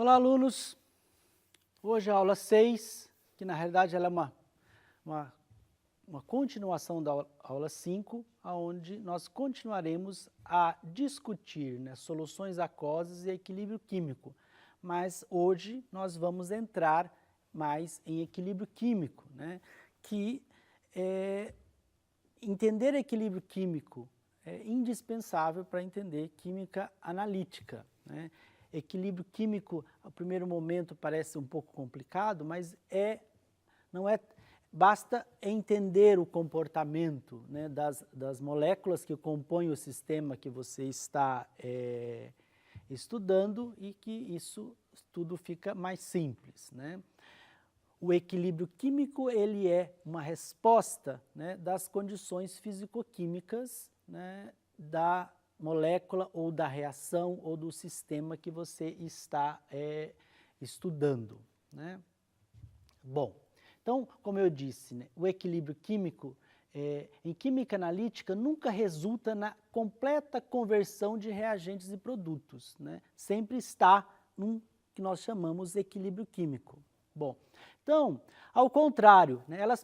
Olá, alunos! Hoje a aula 6, que na realidade ela é uma continuação da aula 5, onde nós continuaremos a discutir, né, soluções aquosas e equilíbrio químico. Mas hoje nós vamos entrar mais em equilíbrio químico, né, que entender equilíbrio químico é indispensável para entender química analítica, né? Equilíbrio químico, ao primeiro momento, parece um pouco complicado, mas basta entender o comportamento, né, das moléculas que compõem o sistema que você está estudando e que isso tudo fica mais simples, né? O equilíbrio químico, ele é uma resposta, né, das condições físico-químicas, né, da molécula ou da reação ou do sistema que você está estudando, né? Bom, então, como eu disse, né, o equilíbrio químico, em química analítica, nunca resulta na completa conversão de reagentes e produtos, né? Sempre está num que nós chamamos de equilíbrio químico. Bom, então, ao contrário, né, elas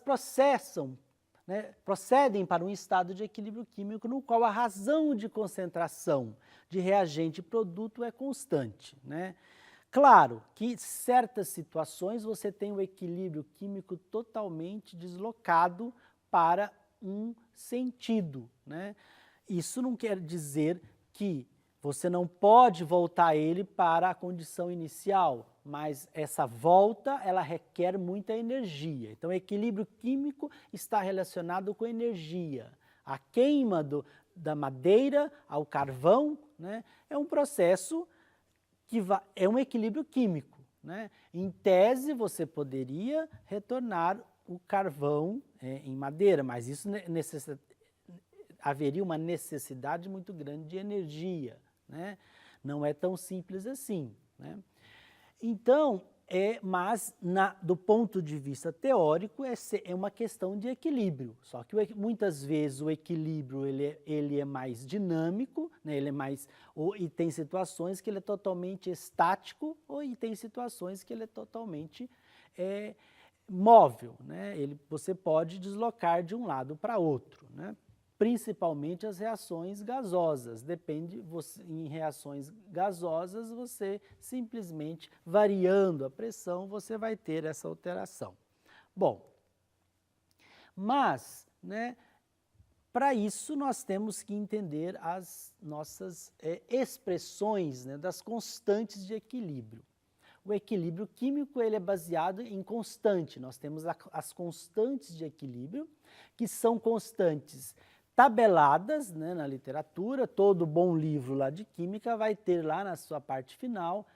procedem para um estado de equilíbrio químico no qual a razão de concentração de reagente e produto é constante, né? Claro que em certas situações você tem o equilíbrio químico totalmente deslocado para um sentido, né? Isso não quer dizer que você não pode voltar ele para a condição inicial, mas essa volta, ela requer muita energia. Então, o equilíbrio químico está relacionado com energia. A queima da madeira ao carvão, né, é um processo que é um equilíbrio químico, né? Em tese, você poderia retornar o carvão em madeira, mas isso haveria uma necessidade muito grande de energia, né? Não é tão simples assim, né? Então, mas do ponto de vista teórico, é uma questão de equilíbrio. Só que muitas vezes o equilíbrio ele é mais dinâmico, né? E tem situações que ele é totalmente estático, e tem situações que ele é totalmente móvel, né? Você pode deslocar de um lado para outro, né? Principalmente as reações gasosas. Em reações gasosas, você simplesmente variando a pressão, você vai ter essa alteração. Bom, mas, né, para isso nós temos que entender as nossas expressões, né, das constantes de equilíbrio. O equilíbrio químico ele é baseado em constante. Nós temos as constantes de equilíbrio, que são constantes tabeladas, né, na literatura. Todo bom livro lá de química vai ter lá na sua parte final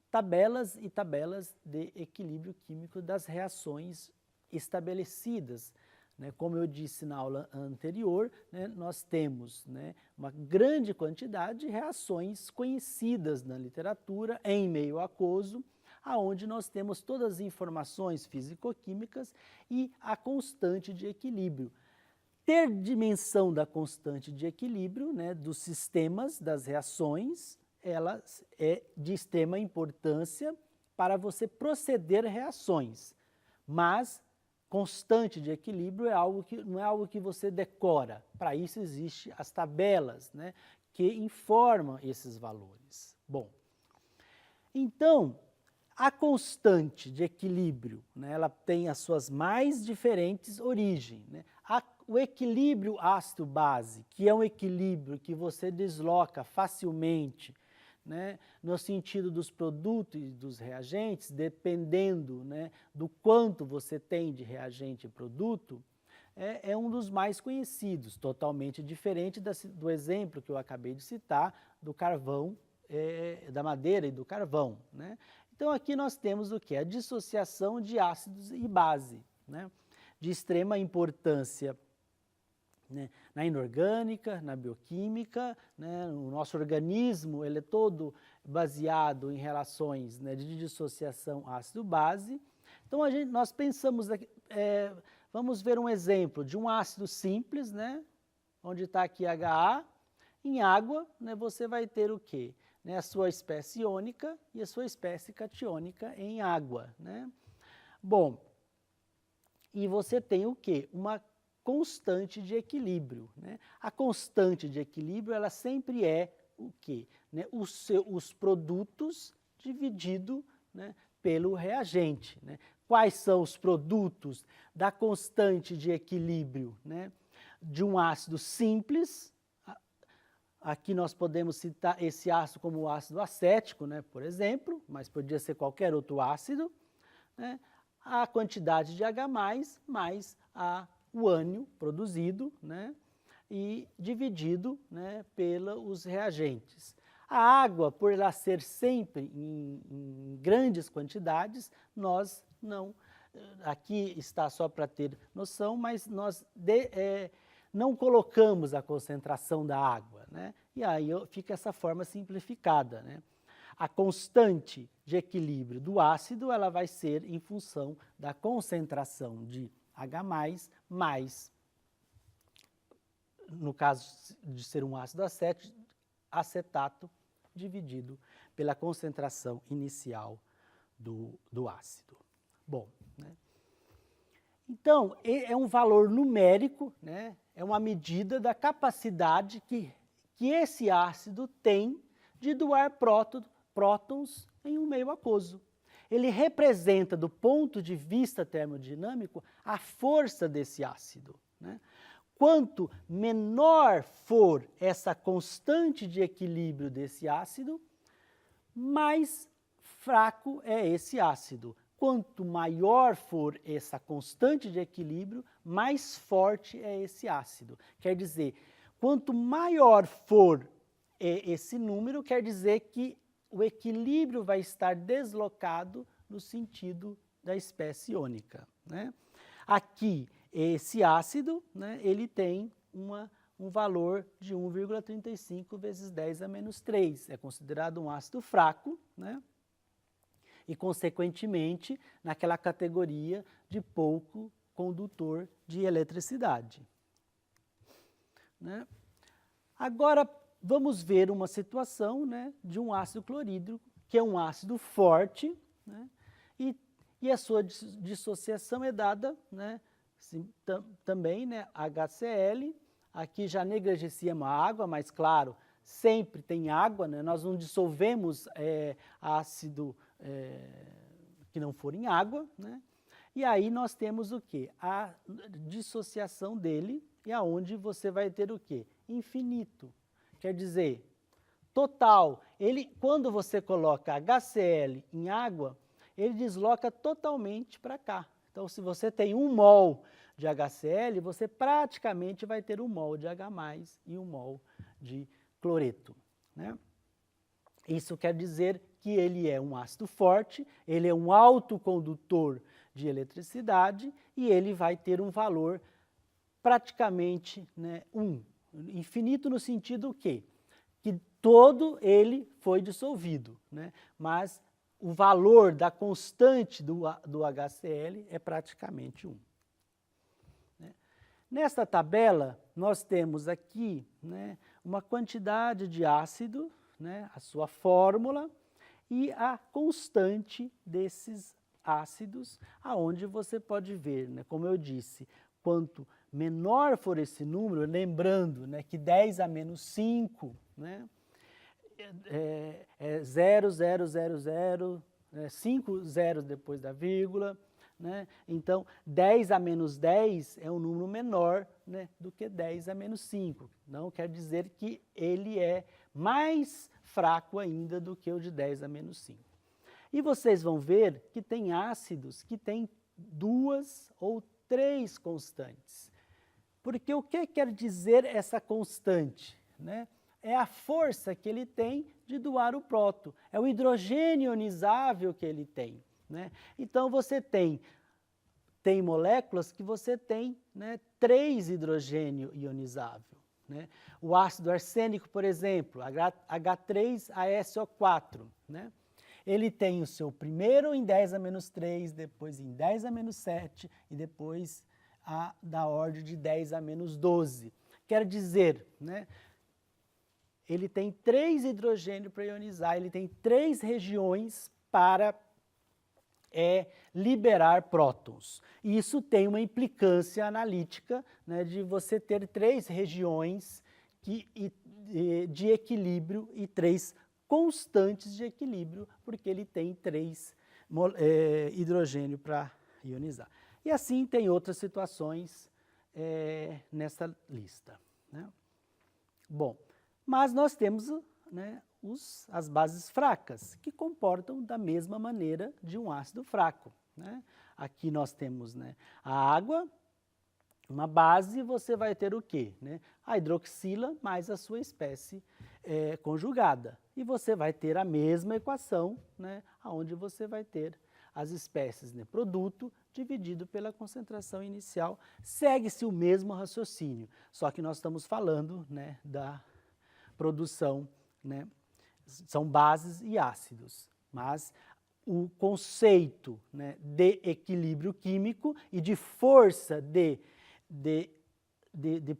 tabelas e tabelas de equilíbrio químico das reações estabelecidas, né? Como eu disse na aula anterior, né, nós temos, né, uma grande quantidade de reações conhecidas na literatura em meio aquoso, aonde nós temos todas as informações físico-químicas e a constante de equilíbrio. Ter dimensão da constante de equilíbrio, né, dos sistemas, das reações, ela é de extrema importância para você proceder reações. Mas constante de equilíbrio não é algo que você decora. Para isso existem as tabelas, né, que informam esses valores. Bom, então, a constante de equilíbrio, né, ela tem as suas mais diferentes origens, né? O equilíbrio ácido-base, que é um equilíbrio que você desloca facilmente, né, no sentido dos produtos e dos reagentes, dependendo, né, do quanto você tem de reagente e produto, é um dos mais conhecidos, totalmente diferente do exemplo que eu acabei de citar, do carvão, da madeira e do carvão, né? Então, aqui nós temos o que? A dissociação de ácidos e base, né? De extrema importância, né, na inorgânica, na bioquímica, né? O nosso organismo ele é todo baseado em relações, né, de dissociação ácido-base. Então, nós pensamos aqui, vamos ver um exemplo de um ácido simples, né, onde está aqui HA, em água, né, você vai ter o quê? né, a sua espécie iônica e a sua espécie catiônica em água, né? Bom, e você tem o quê? Uma constante de equilíbrio, né? A constante de equilíbrio, ela sempre é o quê? Né? Os produtos dividido, né, pelo reagente, né? Quais são os produtos da constante de equilíbrio, né, de um ácido simples? Aqui nós podemos citar esse ácido como o ácido acético, né, por exemplo, mas podia ser qualquer outro ácido, né? A quantidade de H+, mais o ânion produzido, né, e dividido, né, pelos reagentes. A água, por ela ser sempre em grandes quantidades, nós não, aqui está só para ter noção, mas nós não colocamos a concentração da água, né? E aí fica essa forma simplificada, né? A constante de equilíbrio do ácido, ela vai ser em função da concentração de H+, mais, no caso de ser um ácido acetato, dividido pela concentração inicial do ácido. Bom, né? Então, é um valor numérico, né? É uma medida da capacidade que esse ácido tem de doar prótons em um meio aquoso. Ele representa, do ponto de vista termodinâmico, a força desse ácido, né? Quanto menor for essa constante de equilíbrio desse ácido, mais fraco é esse ácido. Quanto maior for essa constante de equilíbrio, mais forte é esse ácido. Quer dizer, quanto maior for esse número, quer dizer que o equilíbrio vai estar deslocado no sentido da espécie iônica, né? Aqui, esse ácido, né, ele tem um valor de 1,35 vezes 10 a menos 3. É considerado um ácido fraco, né? E, consequentemente, naquela categoria de pouco condutor de eletricidade, né? Agora, vamos ver uma situação, né, de um ácido clorídrico, que é um ácido forte, né, e a sua dissociação é dada, né, também, né, HCl. Aqui já negligenciamos a água, mas, claro, sempre tem água, né, nós não dissolvemos ácido que não for em água, né? E aí nós temos o quê? A dissociação dele, e aonde você vai ter o quê? Infinito. Quer dizer, total. Quando você coloca HCl em água, ele desloca totalmente para cá. Então, se você tem 1 mol de HCl, você praticamente vai ter 1 mol de H+ e 1 mol de cloreto, né? Isso quer dizer que ele é um ácido forte, ele é um autocondutor de eletricidade e ele vai ter um valor praticamente, né, 1. Infinito no sentido que todo ele foi dissolvido, né? Mas o valor da constante do HCl é praticamente 1. Né? Nesta tabela, nós temos aqui, né, uma quantidade de ácido, né, a sua fórmula e a constante desses ácidos, aonde você pode ver, né, como eu disse, quanto menor for esse número, lembrando, né, que 10 a menos 5, né, é 0, 0, 0, 0, 5 zeros depois da vírgula, né? Então, 10 a menos 10 é um número menor, né, do que 10 a menos 5. Não quer dizer que ele é mais fraco ainda do que o de 10 a menos 5. E vocês vão ver que tem ácidos que têm 2 ou 3 constantes. Porque o que quer dizer essa constante, né? É a força que ele tem de doar o próton, é o hidrogênio ionizável que ele tem, né? Então, você tem moléculas que você tem, né, 3 hidrogênio ionizável, né? O ácido arsênico, por exemplo, H3ASO4, né? Ele tem o seu primeiro em 10 a menos 3, depois em 10 a menos 7 e depois da ordem de 10 a menos 12. Quer dizer, né, ele tem 3 hidrogênios para ionizar, ele tem 3 regiões para liberar prótons. E isso tem uma implicância analítica, né, de você ter 3 regiões de equilíbrio e 3 constantes de equilíbrio, porque ele tem 3 hidrogênios para ionizar. E assim tem outras situações nessa lista, né? Bom, mas nós temos, né, as bases fracas, que comportam da mesma maneira de um ácido fraco, né? Aqui nós temos, né, a água, uma base, você vai ter o quê? Né? A hidroxila mais a sua espécie conjugada. E você vai ter a mesma equação, né, onde você vai ter as espécies, né, produto dividido pela concentração inicial. Segue-se o mesmo raciocínio, só que nós estamos falando, né, da produção, né, são bases e ácidos, mas o conceito, né, de equilíbrio químico e de força de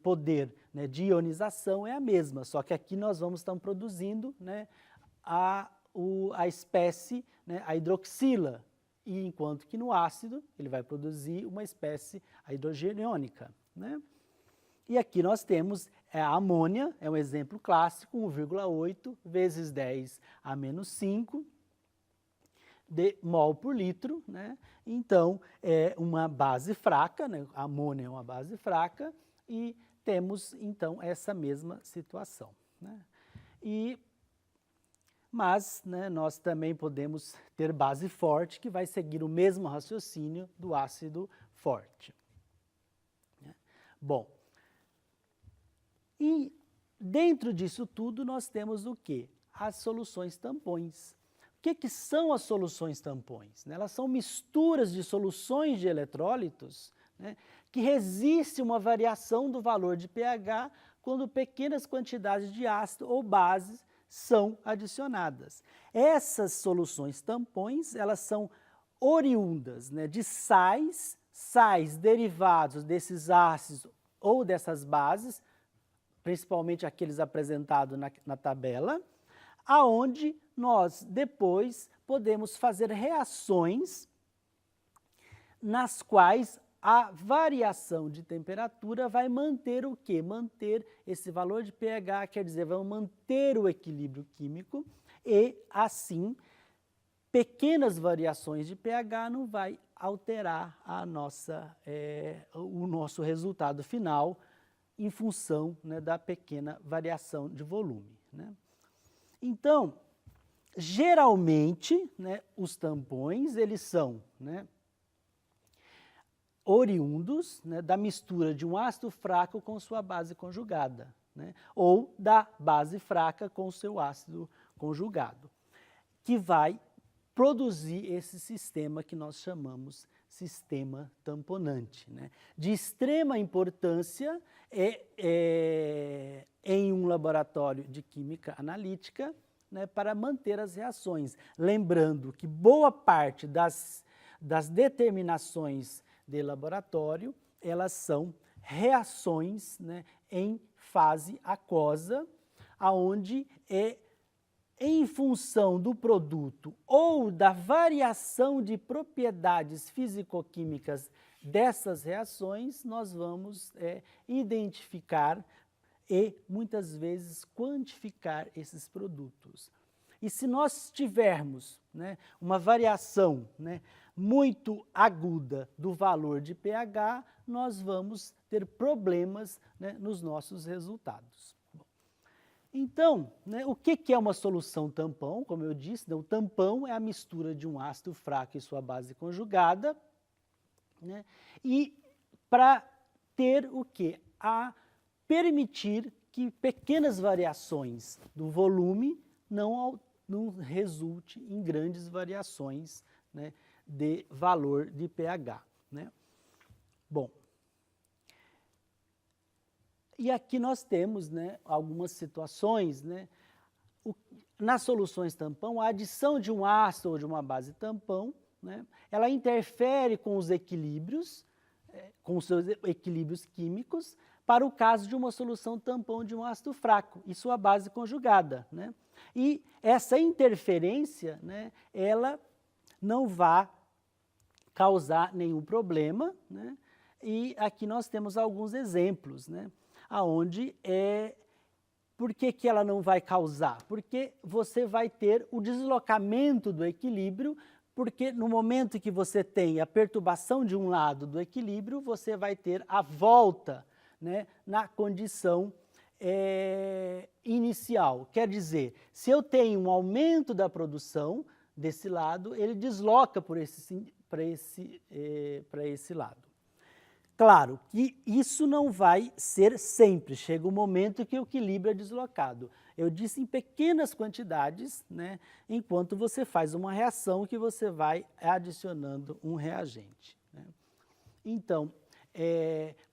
poder, né, de ionização é a mesma, só que aqui nós vamos estar produzindo, né, a espécie, né, a hidroxila, e enquanto que no ácido ele vai produzir uma espécie, a hidrogeniônica, né? E aqui nós temos a amônia, é um exemplo clássico, 1,8 vezes 10 a menos 5 de mol por litro, né? Então, é uma base fraca, né? A amônia é uma base fraca, e temos, então, essa mesma situação, né? Mas, né, nós também podemos ter base forte, que vai seguir o mesmo raciocínio do ácido forte, né? Bom, e dentro disso tudo nós temos o quê? As soluções tampões. O que são as soluções tampões? Elas são misturas de soluções de eletrólitos, né, que resistem a uma variação do valor de pH quando pequenas quantidades de ácido ou bases são adicionadas. Essas soluções tampões, elas são oriundas, né, de sais derivados desses ácidos ou dessas bases, principalmente aqueles apresentados na tabela, aonde nós depois podemos fazer reações nas quais a variação de temperatura vai manter o quê? Manter esse valor de pH, quer dizer, vai manter o equilíbrio químico e, assim, pequenas variações de pH não vai alterar o nosso resultado final em função, né, da pequena variação de volume, né? Então, geralmente, né, os tampões, eles são, né, oriundos, né, da mistura de um ácido fraco com sua base conjugada, né, ou da base fraca com seu ácido conjugado, que vai produzir esse sistema que nós chamamos sistema tamponante, né? De extrema importância em um laboratório de química analítica, né, para manter as reações. Lembrando que boa parte das determinações de laboratório, elas são reações, né, em fase aquosa, aonde em função do produto ou da variação de propriedades físico-químicas dessas reações, nós vamos identificar e, muitas vezes, quantificar esses produtos. E se nós tivermos, né, uma variação, né, muito aguda do valor de pH, nós vamos ter problemas, né, nos nossos resultados. Então, né, o que é uma solução tampão? Como eu disse, né, o tampão é a mistura de um ácido fraco e sua base conjugada, né, e para ter o quê? A permitir que pequenas variações do volume não resulte em grandes variações, né, de valor de pH, né? Bom, e aqui nós temos, né, algumas situações, né, nas soluções tampão, a adição de um ácido ou de uma base tampão, né, ela interfere com os equilíbrios com os seus equilíbrios químicos, para o caso de uma solução tampão de um ácido fraco e sua base conjugada, né? E essa interferência, né, ela não vai causar nenhum problema, né? E aqui nós temos alguns exemplos, né, aonde por que ela não vai causar? Porque você vai ter o deslocamento do equilíbrio, porque no momento que você tem a perturbação de um lado do equilíbrio, você vai ter a volta, né, na condição inicial. Quer dizer, se eu tenho um aumento da produção desse lado, ele desloca para esse lado. Claro que isso não vai ser sempre, chega um momento que o equilíbrio é deslocado. Eu disse em pequenas quantidades, né, enquanto você faz uma reação que você vai adicionando um reagente, né. Então,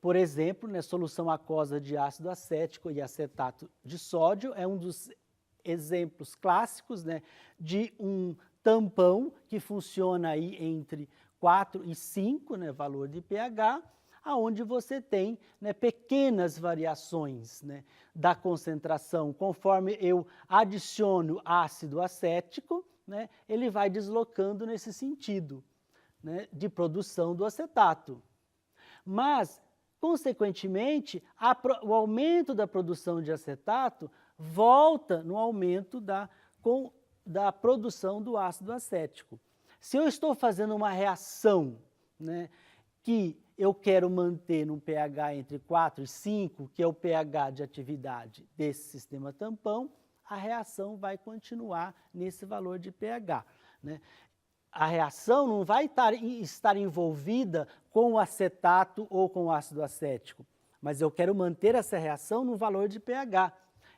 por exemplo, né, solução aquosa de ácido acético e acetato de sódio é um dos exemplos clássicos, né, de um tampão que funciona aí entre 4 e 5, né, valor de pH, aonde você tem, né, pequenas variações, né, da concentração. Conforme eu adiciono ácido acético, né, ele vai deslocando nesse sentido, né, de produção do acetato. Mas, consequentemente, o aumento da produção de acetato volta no aumento da produção do ácido acético. Se eu estou fazendo uma reação, né, que eu quero manter num pH entre 4 e 5, que é o pH de atividade desse sistema tampão, a reação vai continuar nesse valor de pH, né? A reação não vai estar envolvida com o acetato ou com o ácido acético, mas eu quero manter essa reação no valor de pH.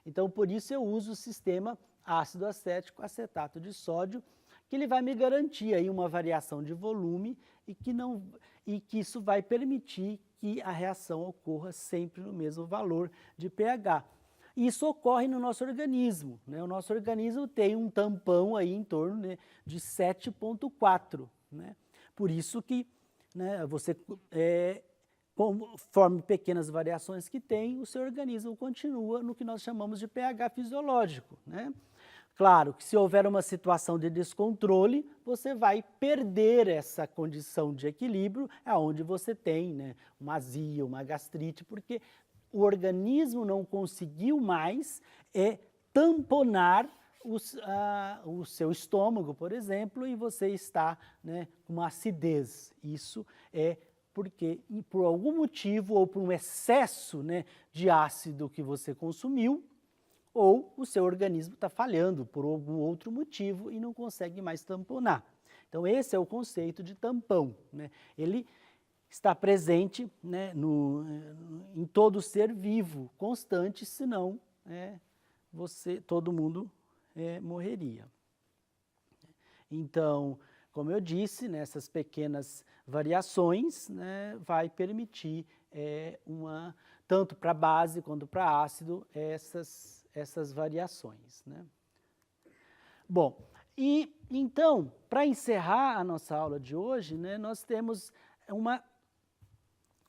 Então, por isso eu uso o sistema ácido acético, acetato de sódio, que ele vai me garantir aí uma variação de volume e que isso vai permitir que a reação ocorra sempre no mesmo valor de pH. Isso ocorre no nosso organismo, né? O nosso organismo tem um tampão aí em torno, né, de 7,4, né? Por isso que, né, conforme pequenas variações que tem, o seu organismo continua no que nós chamamos de pH fisiológico, né? Claro que se houver uma situação de descontrole, você vai perder essa condição de equilíbrio, aonde você tem, né, uma azia, uma gastrite, porque o organismo não conseguiu mais tamponar o seu estômago, por exemplo, e você está, né, com uma acidez. Isso é porque, por algum motivo, ou por um excesso, né, de ácido que você consumiu, ou o seu organismo está falhando por algum outro motivo e não consegue mais tamponar. Então, esse é o conceito de tampão, né? Ele está presente, né, em todo ser vivo, constante, senão todo mundo morreria. Então, como eu disse, nessas pequenas variações, né, vai permitir tanto para base quanto para ácido essas variações, né? Bom, e então, para encerrar a nossa aula de hoje, né, nós temos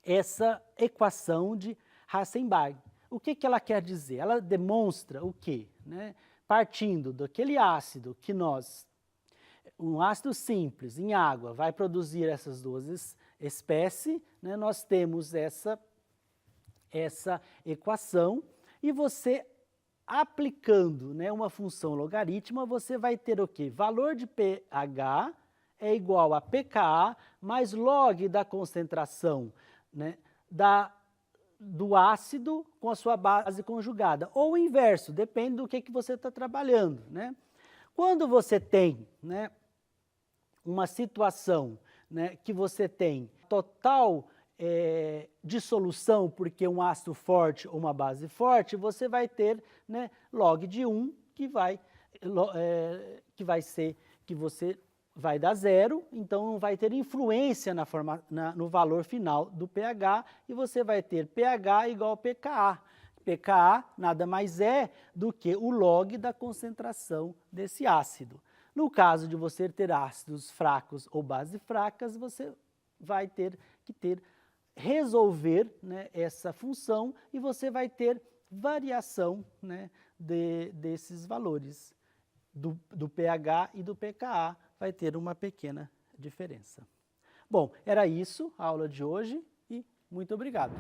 essa equação de Heisenberg. O que ela quer dizer? Ela demonstra o quê? Né? Partindo daquele ácido que um ácido simples em água vai produzir essas duas espécies, né? Nós temos essa equação e você, aplicando, né, uma função logarítmica, você vai ter o quê? Valor de pH é igual a pKa mais log da concentração, né, do ácido com a sua base conjugada, ou o inverso, depende do que você está trabalhando, né? Quando você tem, né, uma situação, né, que você tem total dissolução, porque um ácido forte ou uma base forte, você vai ter, né, log de 1, que você vai dar 0, então não vai ter influência no valor final do pH, e você vai ter pH igual a pKa. pKa nada mais é do que o log da concentração desse ácido. No caso de você ter ácidos fracos ou bases fracas, você vai ter que ter resolver, né, essa função e você vai ter variação, né, desses valores do pH e do pKa, vai ter uma pequena diferença. Bom, era isso a aula de hoje e muito obrigado.